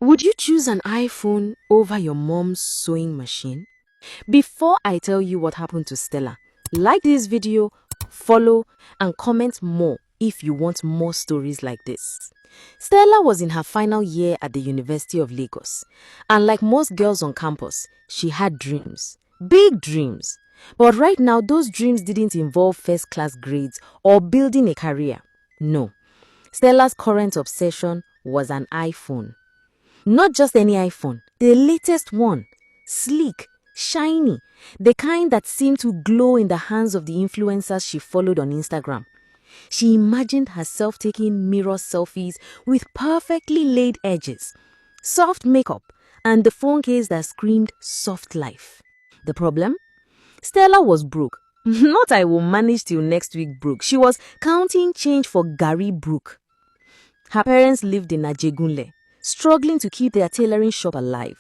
Would you choose an iPhone over your mom's sewing machine? Before I tell you what happened to Stella, like this video, follow, and comment more if you want more stories like this. Stella was in her final year at the University of Lagos, and like most girls on campus, she had dreams. Big dreams. But right now, those dreams didn't involve first-class grades or building a career. No. Stella's current obsession was an iPhone. Not just any iPhone, the latest one. Sleek, shiny, the kind that seemed to glow in the hands of the influencers she followed on Instagram. She imagined herself taking mirror selfies with perfectly laid edges, soft makeup, and the phone case that screamed soft life. The problem? Stella was broke. Not I will manage till next week broke. She was counting change for Gary Brook. Her parents lived in Ajegunle, struggling to keep their tailoring shop alive.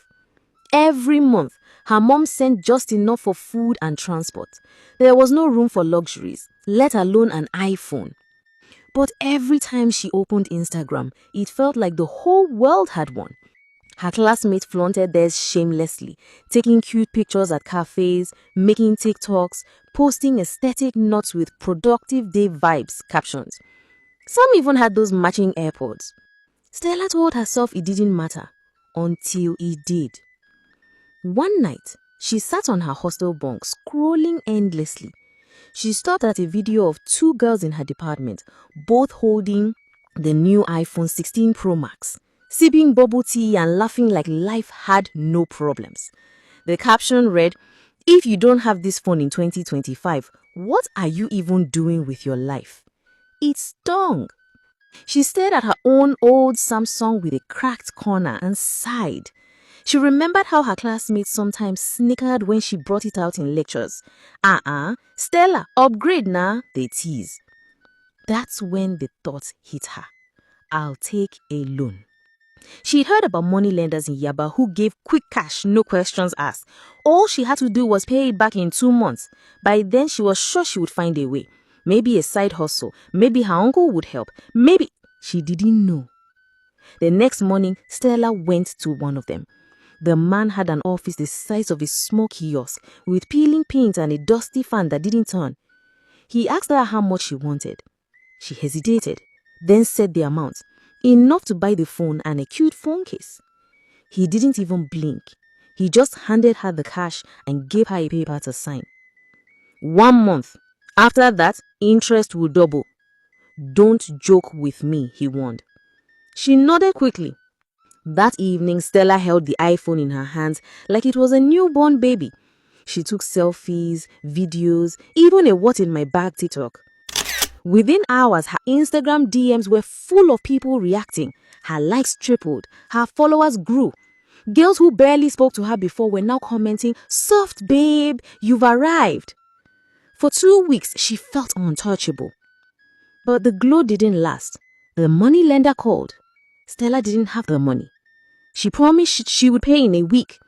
Every month, her mom sent just enough for food and transport. There was no room for luxuries, let alone an iPhone. But every time she opened Instagram, it felt like the whole world had one. Her classmates flaunted theirs shamelessly, taking cute pictures at cafes, making TikToks, posting aesthetic notes with productive day vibes captions. Some even had those matching AirPods. Stella told herself it didn't matter until it did. One night, she sat on her hostel bunk scrolling endlessly. She stopped at a video of two girls in her department, both holding the new iPhone 16 Pro Max, sipping bubble tea and laughing like life had no problems. The caption read, "If you don't have this phone in 2025, what are you even doing with your life?" It stung. She stared at her own old Samsung with a cracked corner and sighed. She remembered how her classmates sometimes snickered when she brought it out in lectures. Stella, upgrade nah, they tease. That's when the thought hit her. I'll take a loan. She'd heard about money lenders in Yaba who gave quick cash, no questions asked. All she had to do was pay it back in 2 months. By then, she was sure she would find a way. Maybe a side hustle. Maybe her uncle would help. Maybe... She didn't know. The next morning, Stella went to one of them. The man had an office the size of a small kiosk with peeling paint and a dusty fan that didn't turn. He asked her how much she wanted. She hesitated, then said the amount, enough to buy the phone and a cute phone case. He didn't even blink. He just handed her the cash and gave her a paper to sign. 1 month. After that, interest will double. Don't joke with me, he warned. She nodded quickly. That evening, Stella held the iPhone in her hands like it was a newborn baby. She took selfies, videos, even a "what in my bag" TikTok. Within hours, her Instagram DMs were full of people reacting. Her likes tripled. Her followers grew. Girls who barely spoke to her before were now commenting, "Soft babe, you've arrived." For 2 weeks, she felt untouchable. But the glow didn't last. The money lender called. Stella didn't have the money. She promised she would pay in a week.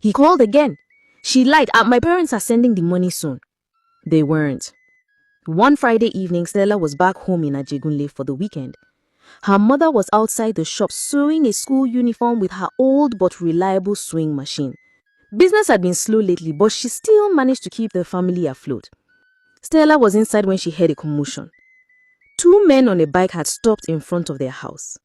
He called again. She lied. My parents are sending the money soon. They weren't. One Friday evening, Stella was back home in Ajegunle for the weekend. Her mother was outside the shop sewing a school uniform with her old but reliable sewing machine. Business had been slow lately, but she still managed to keep the family afloat. Stella was inside when she heard a commotion. 2 men on a bike had stopped in front of their house.